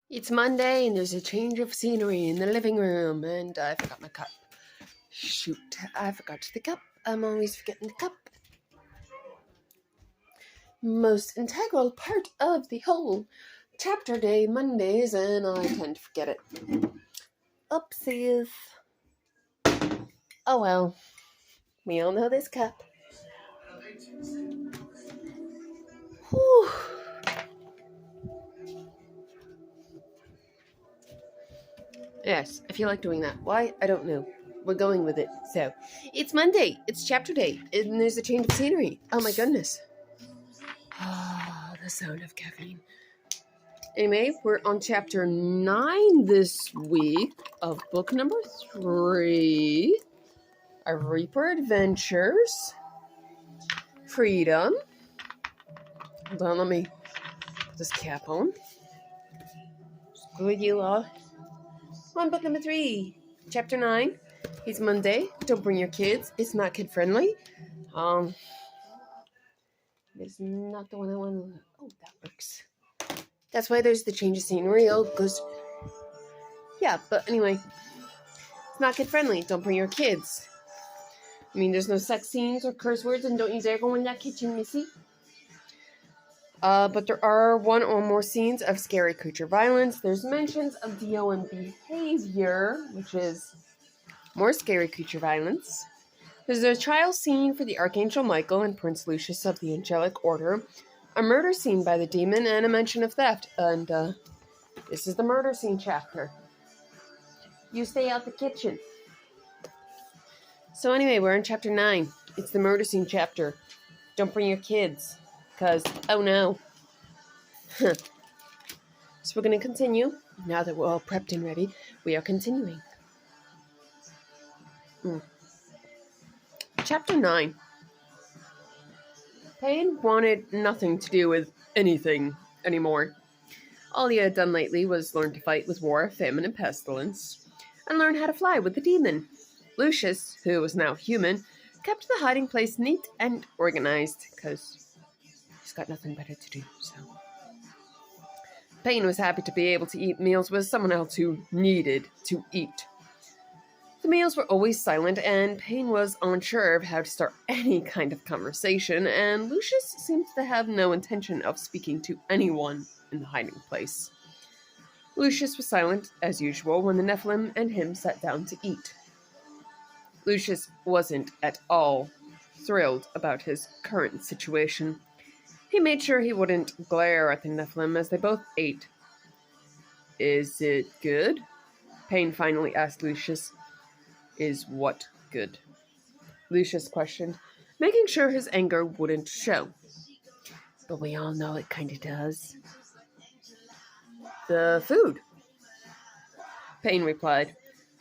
It's Monday and there's a change of scenery in the living room and I forgot my cup. Shoot, I forgot the cup. I'm always forgetting the cup. Most integral part of the whole chapter day Mondays and I tend to forget it. Oopsies. Oh well, we all know this cup. Whew. Yes, I feel like doing that. Why? I don't know. We're going with it. So, it's Monday. It's chapter day. And there's a change of scenery. Oh my goodness. Ah, the sound of caffeine. Anyway, we're on chapter 9 this week of book number 3. Our Reaper Adventures. Freedom. Hold on, let me put this cap on. Screw you all. On book number 3, chapter 9. It's Monday. Don't bring your kids. It's not kid friendly. It's not the one I want to. Oh, that works. That's why there's the change of scenery. Oh, because. Yeah, but anyway. It's not kid friendly. Don't bring your kids. I mean, there's no sex scenes or curse words, and don't you dare go in that kitchen, Missy. But there are one or more scenes of scary creature violence. There's mentions of DOM behavior, which is more scary creature violence. There's a trial scene for the Archangel Michael and Prince Lucius of the Angelic Order, a murder scene by the demon, and a mention of theft. And this is the murder scene chapter. You stay out the kitchen. So anyway, we're in chapter 9. It's the murder scene chapter. Don't bring your kids, because, oh no. So we're going to continue. Now that we're all prepped and ready, we are continuing. Chapter 9. Payne wanted nothing to do with anything anymore. All he had done lately was learn to fight with war, famine, and pestilence, and learn how to fly with the demon. Lucius, who was now human, kept the hiding place neat and organized, because he's got nothing better to do, so. Payne was happy to be able to eat meals with someone else who needed to eat. The meals were always silent, and Payne was unsure of how to start any kind of conversation, and Lucius seemed to have no intention of speaking to anyone in the hiding place. Lucius was silent, as usual, when the Nephilim and him sat down to eat. Lucius wasn't at all thrilled about his current situation. He made sure he wouldn't glare at the Nephilim as they both ate. Is it good? Payne finally asked Lucius. Is what good? Lucius questioned, making sure his anger wouldn't show. But we all know it kinda does. The food, Payne replied.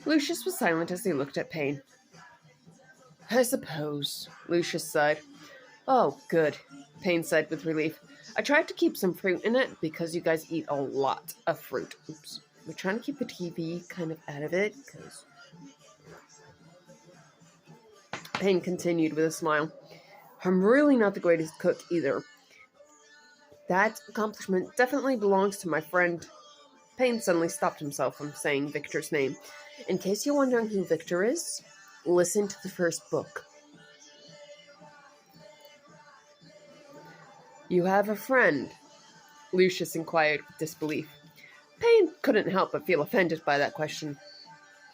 Lucius was silent as he looked at Payne. I suppose, Lucius sighed. Oh, good, Payne said with relief. I tried to keep some fruit in it because you guys eat a lot of fruit. Oops. We're trying to keep the TV kind of out of it because... Payne continued with a smile. I'm really not the greatest cook either. That accomplishment definitely belongs to my friend. Payne suddenly stopped himself from saying Victor's name. In case you're wondering who Victor is, listen to the first book. You have a friend? Lucius inquired with disbelief. Payne couldn't help but feel offended by that question.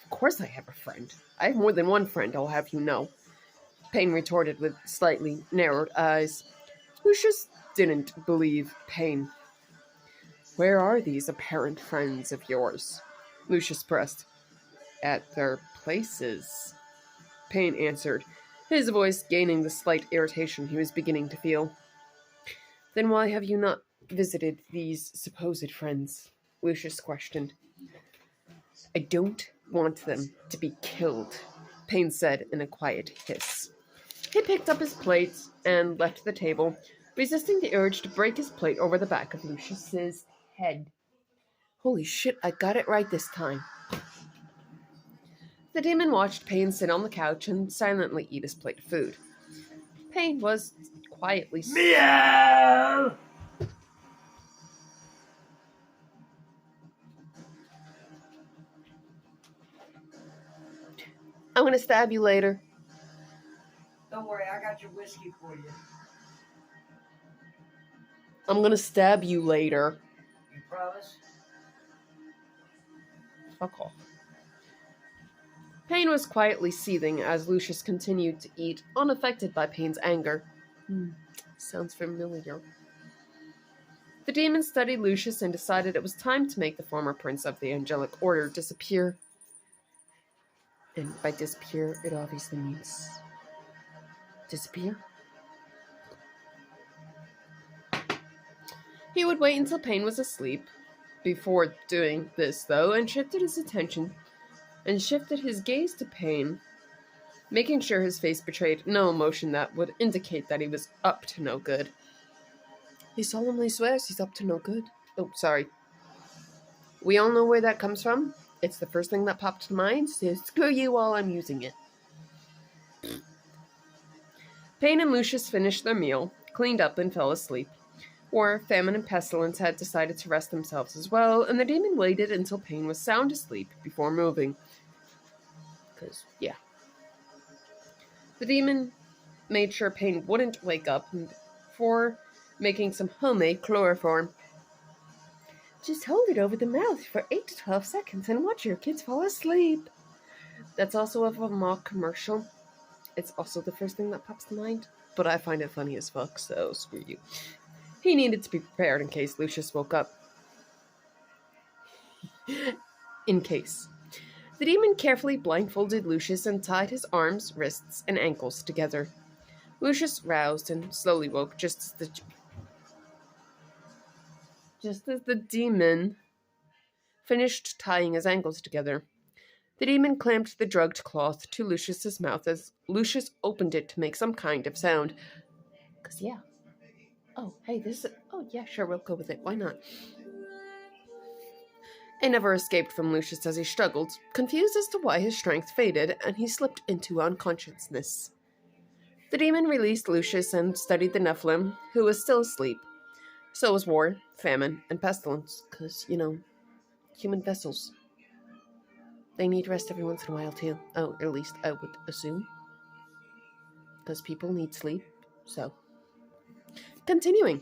Of course I have a friend. I have more than one friend, I'll have you know. Payne retorted with slightly narrowed eyes. Lucius didn't believe Payne. Where are these apparent friends of yours? Lucius pressed. At their places, Payne answered, his voice gaining the slight irritation he was beginning to feel. Then why have you not visited these supposed friends? Lucius questioned. I don't want them to be killed, Payne said in a quiet hiss. He picked up his plate and left the table, resisting the urge to break his plate over the back of Lucius's head. Holy shit, I got it right this time. The demon watched Payne sit on the couch and silently eat his plate of food. Payne was quietly... Meow! I'm gonna stab you later. Don't worry, I got your whiskey for you. I'm gonna stab you later. You promise? Fuck off. Payne was quietly seething as Lucius continued to eat, unaffected by Payne's anger. Sounds familiar. The demon studied Lucius and decided it was time to make the former prince of the Angelic Order disappear. And by disappear, it obviously means disappear. He would wait until Payne was asleep before doing this, though, and shifted his gaze to Payne, making sure his face betrayed no emotion that would indicate that he was up to no good. He solemnly swears he's up to no good. Oh, sorry. We all know where that comes from. It's the first thing that popped to mind, so screw you while I'm using it. Payne and Lucius finished their meal, cleaned up, and fell asleep. War, famine, and pestilence had decided to rest themselves as well, and the demon waited until Payne was sound asleep before moving. Because, yeah. The demon made sure Payne wouldn't wake up before making some homemade chloroform. Just hold it over the mouth for 8 to 12 seconds and watch your kids fall asleep. That's also of a mock commercial. It's also the first thing that pops to mind, but I find it funny as fuck, so screw you. He needed to be prepared in case Lucius woke up. In case. The demon carefully blindfolded Lucius and tied his arms, wrists, and ankles together. Lucius roused and slowly woke just as the demon finished tying his ankles together. The demon clamped the drugged cloth to Lucius's mouth as Lucius opened it to make some kind of sound. 'Cause yeah. Oh, hey, oh yeah, sure, we'll go with it. Why not? It never escaped from Lucius as he struggled, confused as to why his strength faded, and he slipped into unconsciousness. The demon released Lucius and studied the Nephilim, who was still asleep. So was war, famine, and pestilence, because, human vessels. They need rest every once in a while, too. Oh, at least I would assume. Because people need sleep, so. Continuing.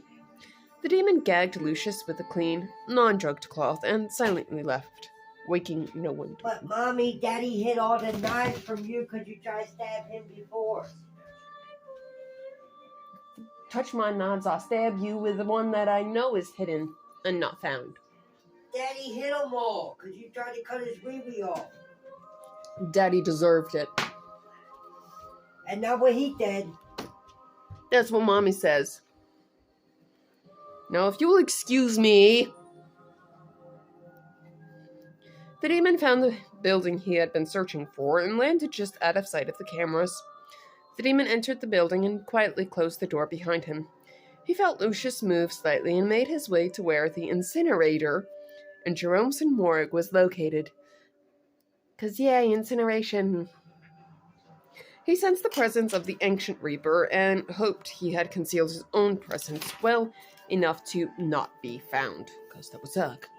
The demon gagged Lucius with a clean, non-drugged cloth and silently left, waking no one. But, Mommy, Daddy hid all the knives from you because you tried to stab him before. Touch my knives, I'll stab you with the one that I know is hidden and not found. Daddy hid them all because you tried to cut his wee-wee off. Daddy deserved it. And now what he did. That's what Mommy says. Now, if you'll excuse me. The demon found the building he had been searching for and landed just out of sight of the cameras. The demon entered the building and quietly closed the door behind him. He felt Lucius move slightly and made his way to where the incinerator in Jeromeson Morgue was located. 'Cause yay, incineration. He sensed the presence of the Ancient Reaper and hoped he had concealed his own presence well enough to not be found, because that would suck.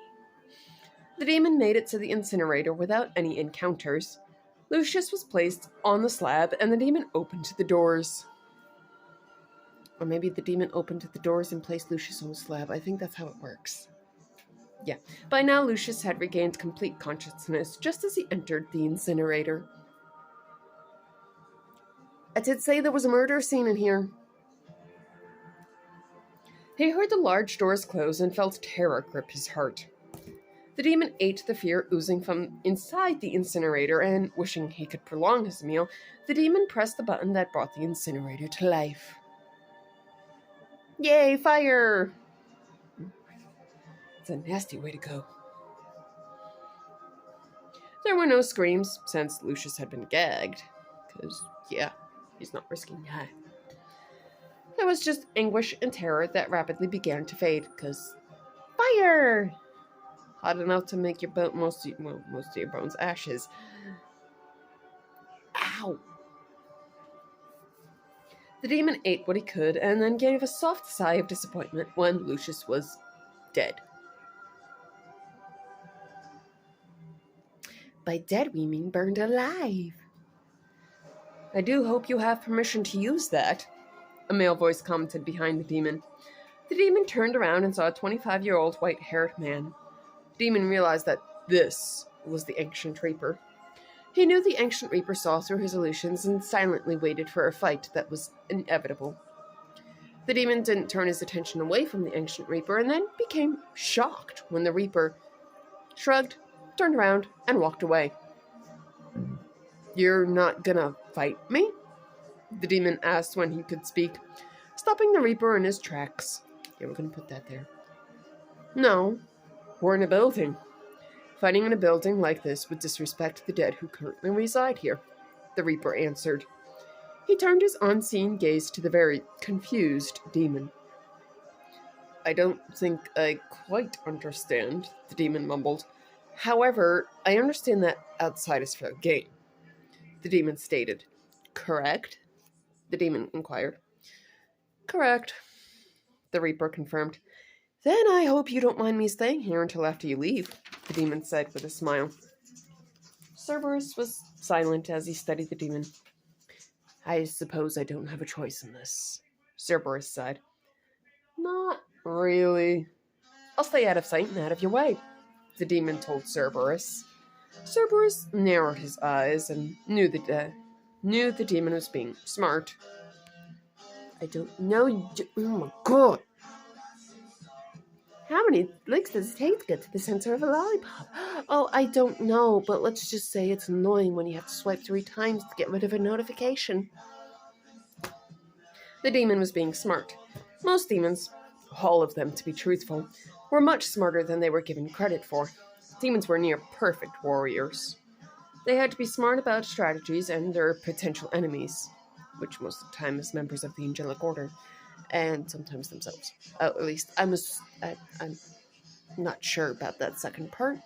The demon made it to the incinerator without any encounters. Lucius was placed on the slab, and the demon opened the doors. Or maybe the demon opened the doors and placed Lucius on the slab. I think that's how it works. Yeah. By now, Lucius had regained complete consciousness just as he entered the incinerator. I did say there was a murder scene in here. He heard the large doors close and felt terror grip his heart. The demon ate the fear oozing from inside the incinerator, and, wishing he could prolong his meal, the demon pressed the button that brought the incinerator to life. Yay, fire! It's a nasty way to go. There were no screams, since Lucius had been gagged. 'Cause, yeah, he's not risking that. There was just anguish and terror that rapidly began to fade, 'cause fire! Hot enough to make your most of your bones ashes. Ow! The demon ate what he could, and then gave a soft sigh of disappointment when Lucius was dead. By dead we mean burned alive. I do hope you have permission to use that, a male voice commented behind the demon. The demon turned around and saw a 25-year-old white-haired man. The demon realized that this was the Ancient Reaper. He knew the Ancient Reaper saw through his illusions and silently waited for a fight that was inevitable. The demon didn't turn his attention away from the Ancient Reaper and then became shocked when the Reaper shrugged, turned around, and walked away. "You're not gonna fight me?" the demon asked when he could speak, stopping the Reaper in his tracks. Yeah, we're gonna put that there. "No, we're in a building. Fighting in a building like this would disrespect the dead who currently reside here," the Reaper answered. He turned his unseeing gaze to the very confused demon. "I don't think I quite understand," the demon mumbled. "However, I understand that outside is fair game," the demon stated. "Correct?" the demon inquired. "Correct," the Reaper confirmed. "Then I hope you don't mind me staying here until after you leave," the demon said with a smile. Cerberus was silent as he studied the demon. "I suppose I don't have a choice in this," Cerberus sighed. "Not really. I'll stay out of sight and out of your way," the demon told Cerberus. Cerberus narrowed his eyes and knew the demon was being smart. "I don't know you. Oh my god. How many licks does it take to get to the center of a lollipop?" "Oh, I don't know, but let's just say it's annoying when you have to swipe 3 times to get rid of a notification." The demon was being smart. Most demons, all of them to be truthful, were much smarter than they were given credit for. Demons were near perfect warriors. They had to be smart about strategies and their potential enemies, which most of the time is members of the angelic order, and sometimes themselves. At least I'm not sure about that second part,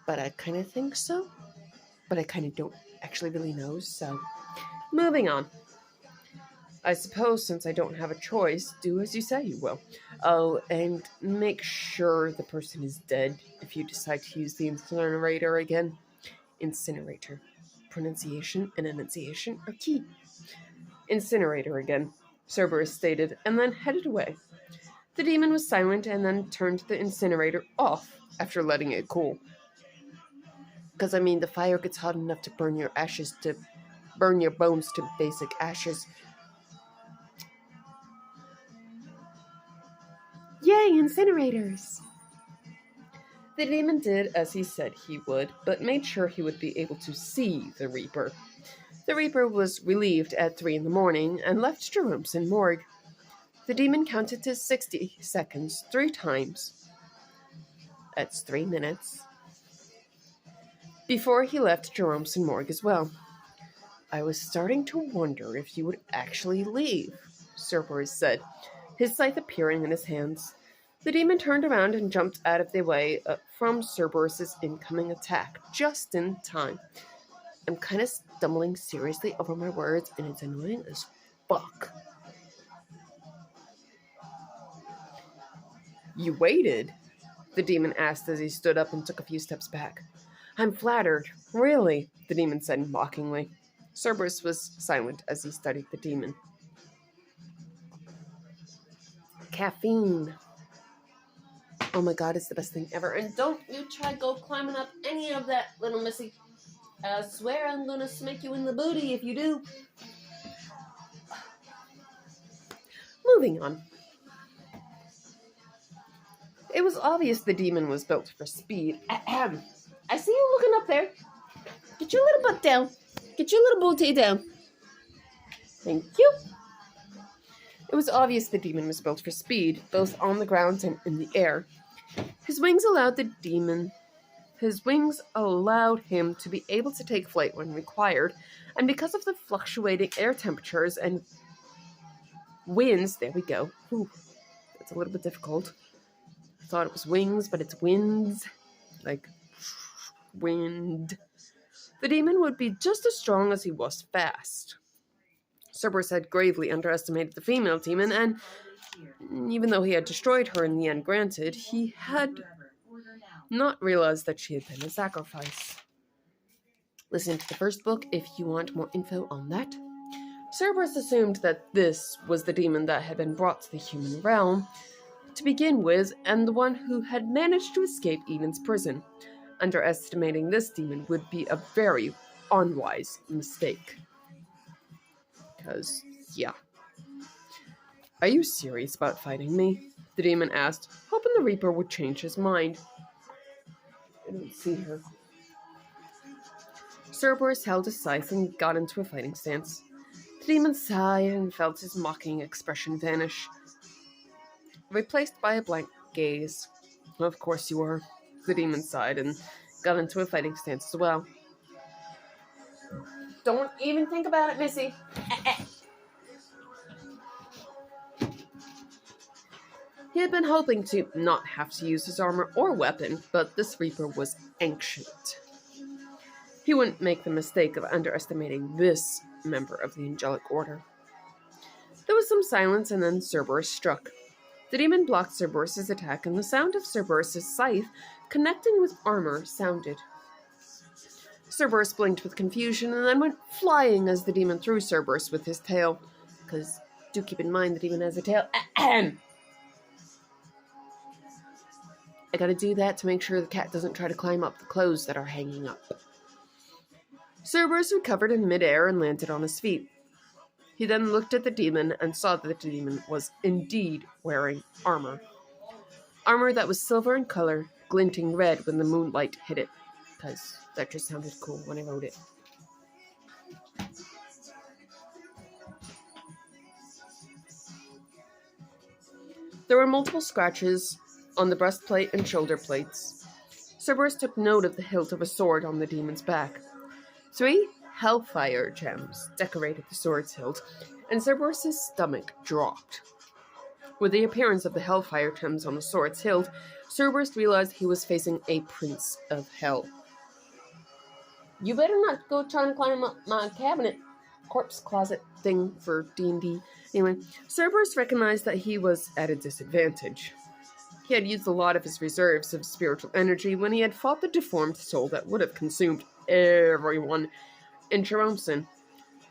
but I kind of think so. But I kind of don't actually really know, so moving on. "I suppose since I don't have a choice, do as you say you will. Oh, and make sure the person is dead if you decide to use the incinerator again." Incinerator. Pronunciation and enunciation are key. "Incinerator again," Cerberus stated, and then headed away. The demon was silent and then turned the incinerator off after letting it cool. Because, the fire gets hot enough to burn your bones to basic ashes. Yay, incinerators! The demon did as he said he would, but made sure he would be able to see the Reaper. The Reaper was relieved at 3 in the morning and left Jerome's morgue. The demon counted to 60 seconds 3 times. That's 3 minutes. Before he left Jerome's morgue as well. "I was starting to wonder if you would actually leave," Cerberus said, his scythe appearing in his hands. The demon turned around and jumped out of the way from Cerberus's incoming attack, just in time. I'm kind of stumbling seriously over my words, and it's annoying as fuck. "You waited?" the demon asked as he stood up and took a few steps back. "I'm flattered. Really," the demon said mockingly. Cerberus was silent as he studied the demon. Caffeine. Oh my god, it's the best thing ever. And don't you try go climbing up any of that, little missy. I swear I'm gonna smack you in the booty if you do. Moving on. It was obvious the demon was built for speed. Ahem. I see you looking up there. Get your little butt down. Get your little booty down. Thank you. It was obvious the demon was built for speed, both on the ground and in the air. His wings allowed him to be able to take flight when required, and because of the fluctuating air temperatures and winds, there we go. Ooh, that's a little bit difficult. I thought it was wings, but it's winds. Like, wind. The demon would be just as strong as he was fast. Cerberus had gravely underestimated the female demon, and even though he had destroyed her in the end, granted, he had not realized that she had been a sacrifice. Listen to the first book if you want more info on that. Cerberus assumed that this was the demon that had been brought to the human realm to begin with, and the one who had managed to escape Eden's prison. Underestimating this demon would be a very unwise mistake. Because, yeah. Are you serious about fighting me? The demon asked, hoping the Reaper would change his mind. I don't see her. Cerberus held his scythe and got into a fighting stance. The demon sighed and felt his mocking expression vanish, replaced by a blank gaze. Of course you are. The demon sighed and got into a fighting stance as well. Don't even think about it, Missy. He had been hoping to not have to use his armor or weapon, but this Reaper was ancient. He wouldn't make the mistake of underestimating this member of the Angelic Order. There was some silence, and then Cerberus struck. The demon blocked Cerberus' attack, and the sound of Cerberus' scythe connecting with armor sounded. Cerberus blinked with confusion and then went flying as the demon threw Cerberus with his tail. Because, do keep in mind, the demon has a tail. Ahem. I gotta do that to make sure the cat doesn't try to climb up the clothes that are hanging up. Cerberus recovered in midair and landed on his feet. He then looked at the demon and saw that the demon was indeed wearing armor. Armor that was silver in color, glinting red when the moonlight hit it. Because that just sounded cool when I wrote it. There were multiple scratches on the breastplate and shoulder plates. Cerberus took note of the hilt of a sword on the demon's back. 3 hellfire gems decorated the sword's hilt, and Cerberus' stomach dropped. With the appearance of the hellfire gems on the sword's hilt, Cerberus realized he was facing a prince of hell. You better not go trying to climb up my cabinet, corpse closet thing for D&D. Anyway, Cerberus recognized that he was at a disadvantage. He had used a lot of his reserves of spiritual energy when he had fought the deformed soul that would have consumed everyone in Jeromson.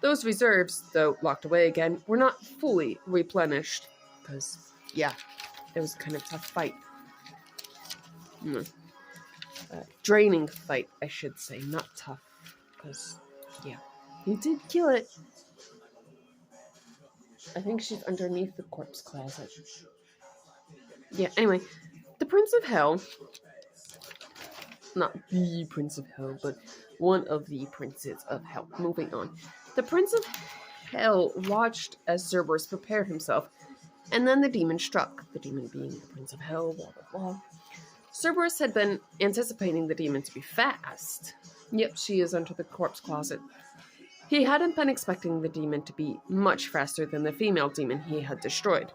Those reserves, though locked away again, were not fully replenished. Because, yeah, it was kind of a tough fight. Draining fight, I should say, not tough. Because, yeah, he did kill it. I think she's underneath the corpse closet. Yeah, anyway, the Prince of Hell, not the Prince of Hell, but one of the Princes of Hell. Moving on. The Prince of Hell watched as Cerberus prepared himself, and then the demon struck, the demon being the Prince of Hell, blah, blah, blah. Cerberus had been anticipating the demon to be fast. Yep, she is under the corpse closet. He hadn't been expecting the demon to be much faster than the female demon he had destroyed.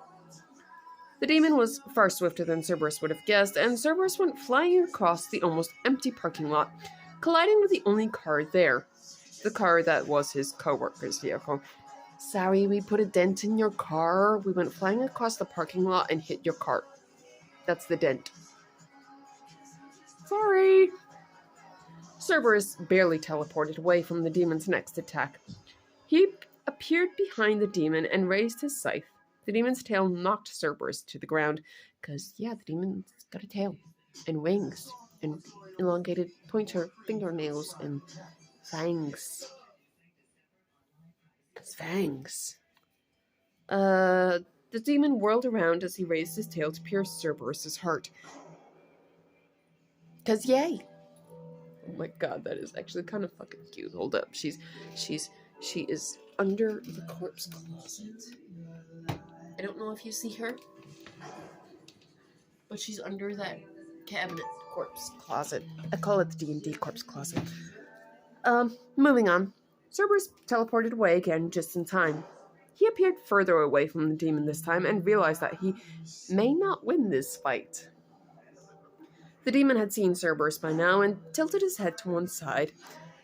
The demon was far swifter than Cerberus would have guessed, and Cerberus went flying across the almost empty parking lot, colliding with the only car there. The car that was his co-worker's vehicle. Sorry, we put a dent in your car. We went flying across the parking lot and hit your car. That's the dent. Sorry. Cerberus barely teleported away from the demon's next attack. He appeared behind the demon and raised his scythe. The demon's tail knocked Cerberus to the ground, because, yeah, the demon's got a tail, and wings, and elongated pointer fingernails, and fangs. Fangs. The demon whirled around as he raised his tail to pierce Cerberus' heart. Because, yay! Oh my god, that is actually kind of fucking cute. Hold up. She is under the corpse closet. I don't know if you see her, but she's under that cabinet corpse closet. I call it the D&D corpse closet. Moving on. Cerberus teleported away again just in time. He appeared further away from the demon this time and realized that he may not win this fight. The demon had seen Cerberus by now and tilted his head to one side,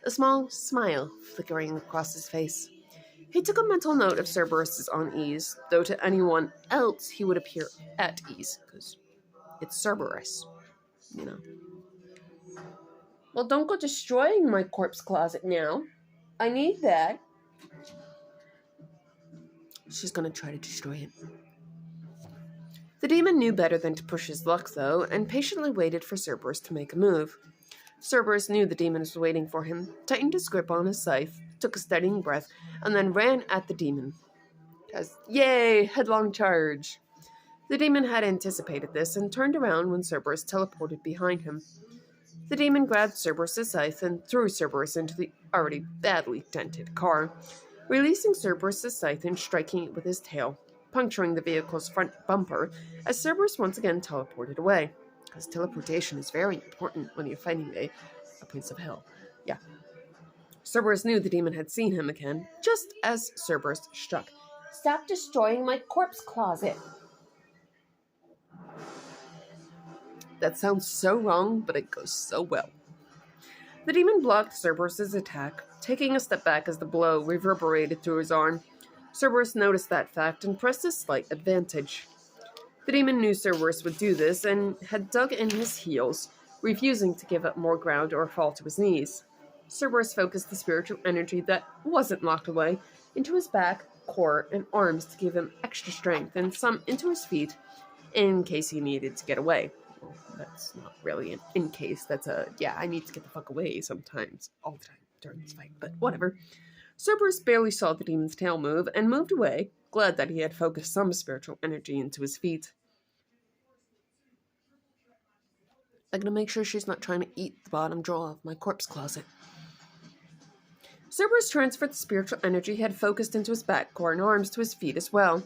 a small smile flickering across his face. He took a mental note of Cerberus' unease, though to anyone else he would appear at ease, because it's Cerberus, you know. Well, don't go destroying my corpse closet now. I need that. She's gonna try to destroy it. The demon knew better than to push his luck, though, and patiently waited for Cerberus to make a move. Cerberus knew the demon was waiting for him, tightened his grip on his scythe, took a steadying breath, and then ran at the demon. Yay! Headlong charge! The demon had anticipated this and turned around when Cerberus teleported behind him. The demon grabbed Cerberus' scythe and threw Cerberus into the already badly dented car, releasing Cerberus' scythe and striking it with his tail, puncturing the vehicle's front bumper as Cerberus once again teleported away. Because teleportation is very important when you're fighting a Prince of Hell. Yeah. Cerberus knew the demon had seen him again, just as Cerberus struck. Stop destroying my corpse closet! That sounds so wrong, but it goes so well. The demon blocked Cerberus' attack, taking a step back as the blow reverberated through his arm. Cerberus noticed that fact and pressed a slight advantage. The demon knew Cerberus would do this and had dug in his heels, refusing to give up more ground or fall to his knees. Cerberus focused the spiritual energy that wasn't locked away into his back, core, and arms to give him extra strength, and some into his feet in case he needed to get away. Well, that's not really an in case, that's I need to get the fuck away sometimes, all the time during this fight, but whatever. Cerberus barely saw the demon's tail move and moved away, glad that he had focused some spiritual energy into his feet. I'm gonna make sure she's not trying to eat the bottom drawer of my corpse closet. Cerberus transferred the spiritual energy he had focused into his back, core, and arms to his feet as well.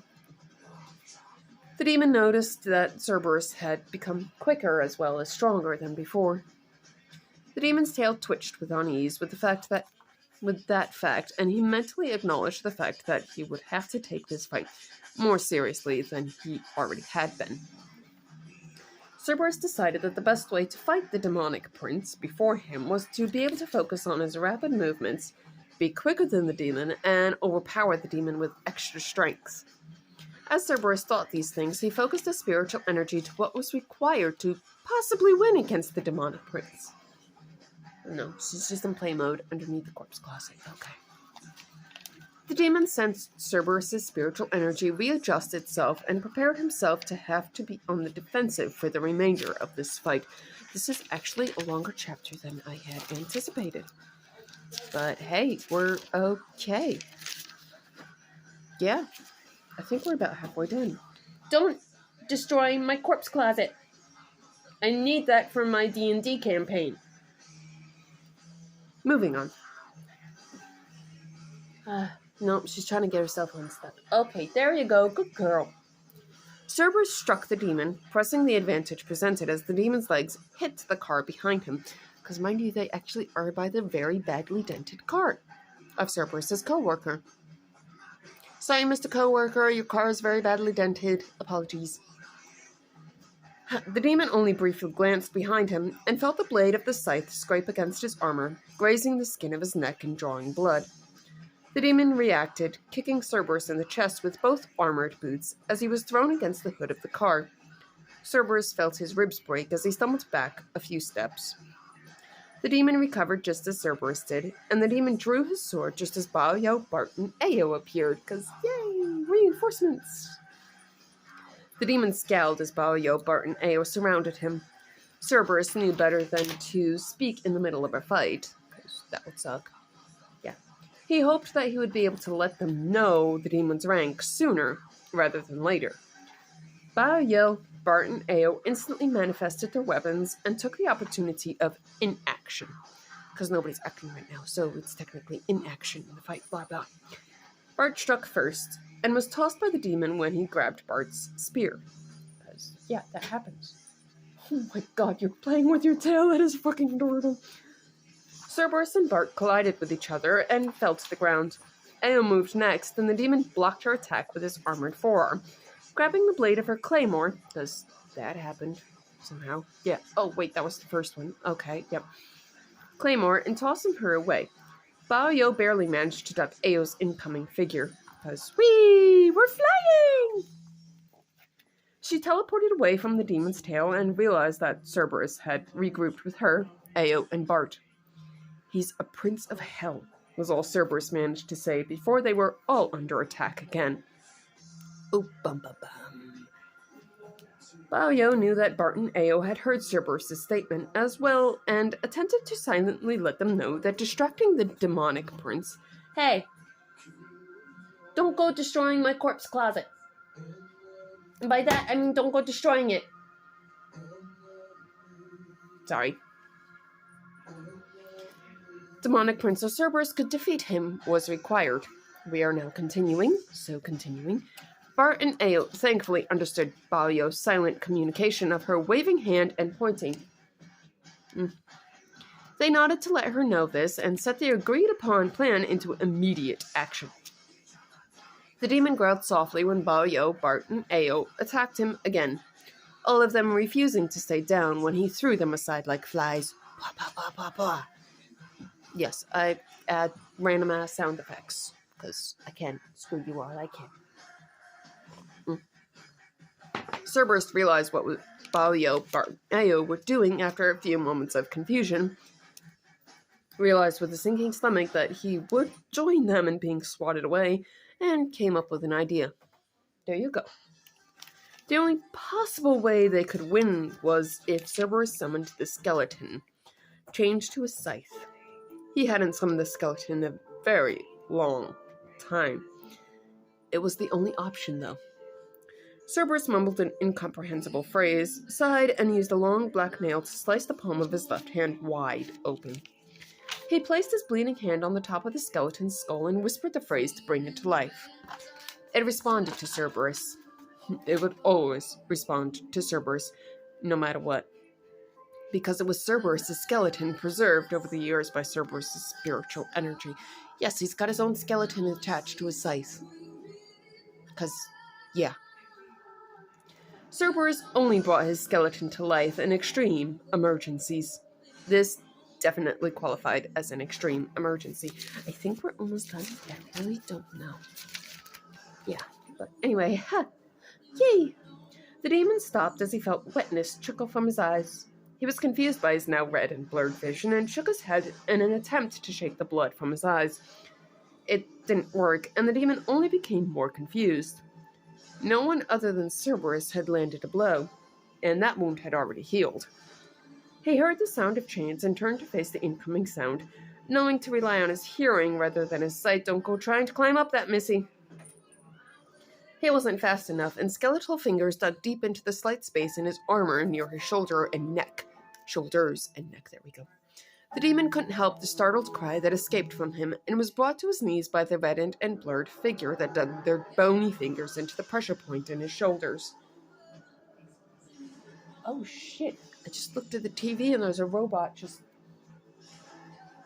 The demon noticed that Cerberus had become quicker as well as stronger than before. The demon's tail twitched with unease with that fact, and he mentally acknowledged the fact that he would have to take this fight more seriously than he already had been. Cerberus decided that the best way to fight the demonic prince before him was to be able to focus on his rapid movements, be quicker than the demon, and overpower the demon with extra strength. As Cerberus thought these things, he focused his spiritual energy to what was required to possibly win against the demonic prince. No, she's just in play mode underneath the corpse closet. Okay. The demon sensed Cerberus' spiritual energy readjust itself and prepared himself to have to be on the defensive for the remainder of this fight. This is actually a longer chapter than I had anticipated. But hey, we're okay. Yeah, I think we're about halfway done. Don't destroy my corpse closet. I need that for my D&D campaign. Moving on. No, she's trying to get herself unstuck. Okay, there you go. Good girl. Cerberus struck the demon, pressing the advantage presented as the demon's legs hit the car behind him. Because mind you, they actually are by the very badly dented car of Cerberus' co-worker. Sorry, Mr. Co-worker, your car is very badly dented. Apologies. The demon only briefly glanced behind him and felt the blade of the scythe scrape against his armor, grazing the skin of his neck and drawing blood. The demon reacted, kicking Cerberus in the chest with both armored boots as he was thrown against the hood of the car. Cerberus felt his ribs break as he stumbled back a few steps. The demon recovered just as Cerberus did, and the demon drew his sword just as Baoyo, Bart, and Ayo appeared, because, yay, reinforcements! The demon scowled as Baoyo, Bart, and Ayo surrounded him. Cerberus knew better than to speak in the middle of a fight, because that would suck. Yeah. He hoped that he would be able to let them know the demon's rank sooner, rather than later. Baoyo, Bart, and Ayo instantly manifested their weapons and took the opportunity of inaction. Because nobody's acting right now, so it's technically inaction in the fight, blah blah. Bart struck first, and was tossed by the demon when he grabbed Bart's spear. Because, yeah, that happens. Oh my god, you're playing with your tail, that is fucking adorable. Cerberus and Bart collided with each other and fell to the ground. Ayo moved next, and the demon blocked her attack with his armored forearm, grabbing the blade of her claymore, because that happened somehow. Yeah, oh wait, that was the first one. Okay, yep. Claymore, and tossing her away. Baoyo barely managed to duck Ayo's incoming figure, because, whee, we're flying! She teleported away from the demon's tail and realized that Cerberus had regrouped with her, Ao, and Bart. "He's a prince of hell," was all Cerberus managed to say before they were all under attack again. Oh, bum bum bum. Bao knew that Bart and Ao had heard Cerberus' statement as well and attempted to silently let them know that distracting the demonic prince... Hey! Don't go destroying my corpse closet. And by that, I mean don't go destroying it. Sorry. Demonic Prince of Cerberus could defeat him was required. We are now continuing. Bart and Ao thankfully understood Balio's silent communication of her waving hand and pointing. They nodded to let her know this and set the agreed-upon plan into immediate action. The demon growled softly when Balio, Bart, and Ao attacked him again, all of them refusing to stay down when he threw them aside like flies. Pah, pah, pah, pah, pah. Yes, I add random-ass sound effects, because I can. Screw you all, I can. Cerberus realized what Balio, Bart, and Ao were doing after a few moments of confusion. Realized with a sinking stomach that he would join them in being swatted away, and came up with an idea. There you go. The only possible way they could win was if Cerberus summoned the skeleton, changed to a scythe. He hadn't summoned the skeleton in a very long time. It was the only option, though. Cerberus mumbled an incomprehensible phrase, sighed, and used a long black nail to slice the palm of his left hand wide open. He placed his bleeding hand on the top of the skeleton's skull and whispered the phrase to bring it to life. It responded to Cerberus. It would always respond to Cerberus, no matter what. Because it was Cerberus' skeleton preserved over the years by Cerberus' spiritual energy. Yes, he's got his own skeleton attached to his scythe. Because, yeah. Cerberus only brought his skeleton to life in extreme emergencies. This definitely qualified as an extreme emergency. I think we're almost done. I really don't know. Yeah, but anyway, yay! The demon stopped as he felt wetness trickle from his eyes. He was confused by his now red and blurred vision and shook his head in an attempt to shake the blood from his eyes. It didn't work, and the demon only became more confused. No one other than Cerberus had landed a blow, and that wound had already healed. He heard the sound of chains and turned to face the incoming sound, knowing to rely on his hearing rather than his sight. Don't go trying to climb up that, missy. He wasn't fast enough, and skeletal fingers dug deep into the slight space in his armor near his shoulder and neck. Shoulders and neck, there we go. The demon couldn't help the startled cry that escaped from him and was brought to his knees by the reddened and blurred figure that dug their bony fingers into the pressure point in his shoulders. Oh shit, I just looked at the TV and there's a robot just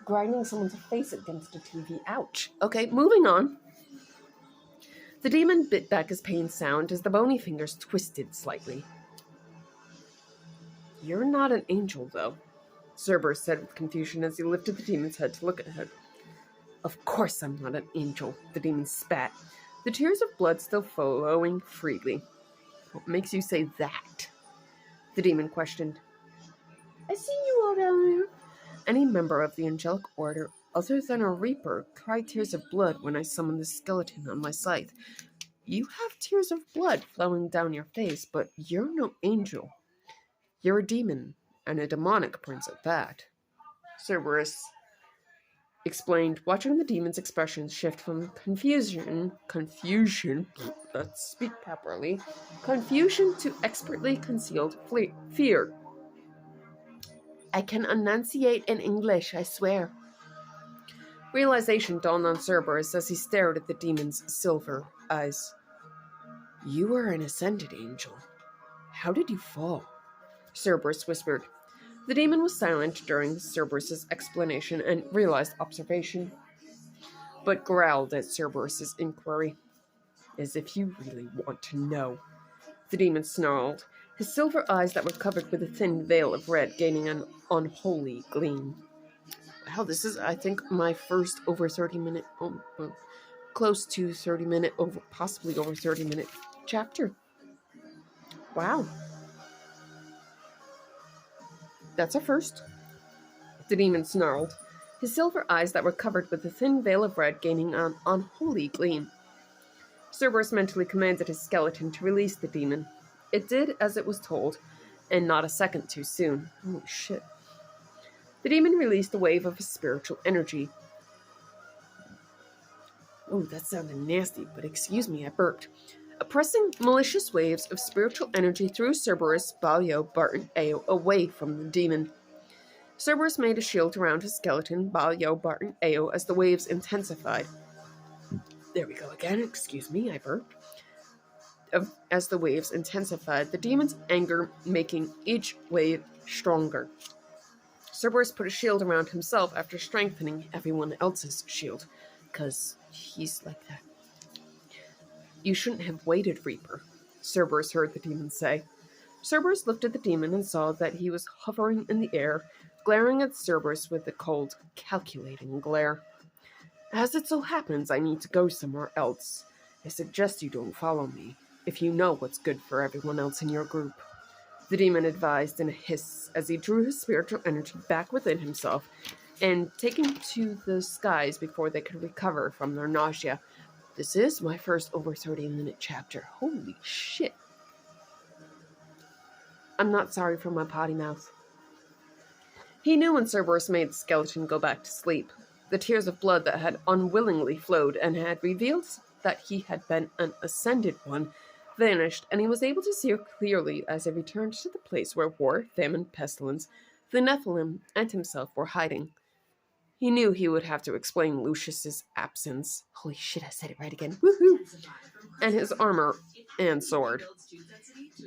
grinding someone's face against a TV. Ouch. Okay, moving on. The demon bit back his pain sound as the bony fingers twisted slightly. You're not an angel, though, Cerberus said with confusion as he lifted the demon's head to look at her. Of course I'm not an angel, the demon spat, the tears of blood still flowing freely. What makes you say that? The demon questioned. I see you all down there. Any member of the angelic order other than a reaper cried tears of blood when I summoned the skeleton on my scythe. You have tears of blood flowing down your face, but you're no angel. You're a demon, and a demonic prince at that, Cerberus explained, watching the demon's expressions shift from confusion, let's speak properly, confusion to expertly concealed fear. I can enunciate in English, I swear. Realization dawned on Cerberus as he stared at the demon's silver eyes. You are an ascended angel. How did you fall? Cerberus whispered. The demon was silent during Cerberus's explanation and realized observation, but growled at Cerberus's inquiry. As if you really want to know. The demon snarled, his silver eyes that were covered with a thin veil of red gaining an unholy gleam. Wow, this is, I think, my first over 30-minute, close to 30-minute, possibly over 30-minute chapter. Wow. That's a first. The demon snarled, his silver eyes that were covered with a thin veil of red gaining an unholy gleam. Cerberus mentally commanded his skeleton to release the demon. It did as it was told, and not a second too soon. Holy shit. The demon released a wave of his spiritual energy. Oh, that sounded nasty, but excuse me, I burped. Oppressing malicious waves of spiritual energy threw Cerberus, Balio, Barton, Ao away from the demon. Cerberus made a shield around his skeleton, Balio, Barton, Ao, as the waves intensified. There we go again, excuse me, I burped. As the waves intensified, the demon's anger making each wave stronger. Cerberus put a shield around himself after strengthening everyone else's shield, because he's like that. You shouldn't have waited, Reaper, Cerberus heard the demon say. Cerberus looked at the demon and saw that he was hovering in the air, glaring at Cerberus with a cold, calculating glare. As it so happens, I need to go somewhere else. I suggest you don't follow me, if you know what's good for everyone else in your group. The demon advised in a hiss as he drew his spiritual energy back within himself and taken to the skies before they could recover from their nausea. This is my first over 30-minute chapter. Holy shit. I'm not sorry for my potty mouth. He knew when Cerberus made the skeleton go back to sleep. The tears of blood that had unwillingly flowed and had revealed that he had been an ascended one vanished, and he was able to see clearly as he returned to the place where war, famine, pestilence, the Nephilim, and himself were hiding. He knew he would have to explain Lucius's absence. Holy shit, I said it right again. Woohoo! And his armor and sword.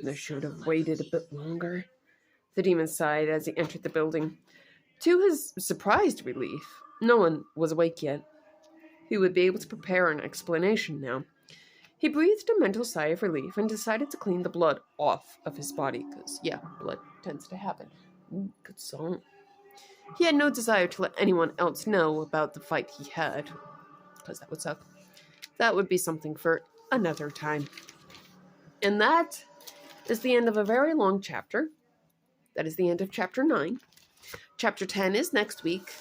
They should have waited a bit longer. The demon sighed as he entered the building. To his surprised relief, no one was awake yet. He would be able to prepare an explanation now. He breathed a mental sigh of relief and decided to clean the blood off of his body, because, yeah, blood tends to happen. Ooh, good song. He had no desire to let anyone else know about the fight he had, because that would suck. That would be something for another time. And that is the end of a very long chapter. That is the end of chapter 9. Chapter 10 is next week.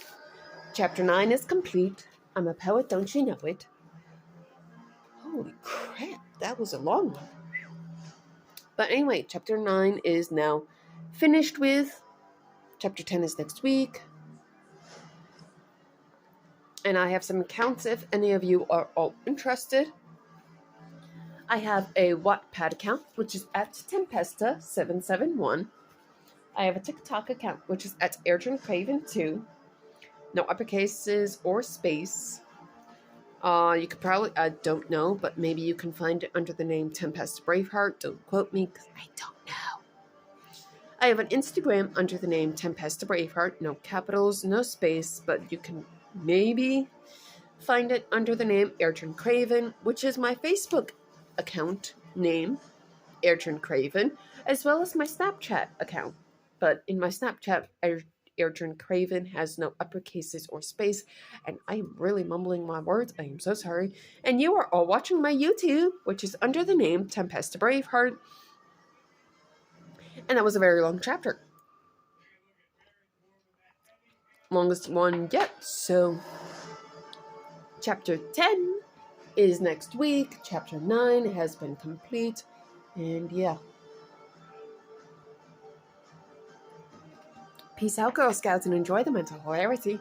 Chapter 9 is complete. I'm a poet, don't you know it? Holy crap, that was a long one. But anyway, chapter 9 is now finished with. Chapter 10 is next week. And I have some accounts if any of you are all interested. I have a Wattpad account, which is at Tempesta771. I have a TikTok account, which is at AirjunCraven2. No uppercases or space. You could probably, I don't know, but maybe you can find it under the name Tempesta Braveheart. Don't quote me, because I don't know. I have an Instagram under the name Tempesta Braveheart. No capitals, no space, but you can maybe find it under the name Airturn Craven, which is my Facebook account name, Airturn Craven, as well as my Snapchat account. But in my Snapchat, Airturn Craven has no uppercases or space, and I am really mumbling my words. I am so sorry. And you are all watching my YouTube, which is under the name Tempesta Braveheart. And that was a very long chapter. Longest one yet. So, chapter 10 is next week. Chapter 9 has been complete. And yeah. Peace out, Girl Scouts, and enjoy the mental hilarity.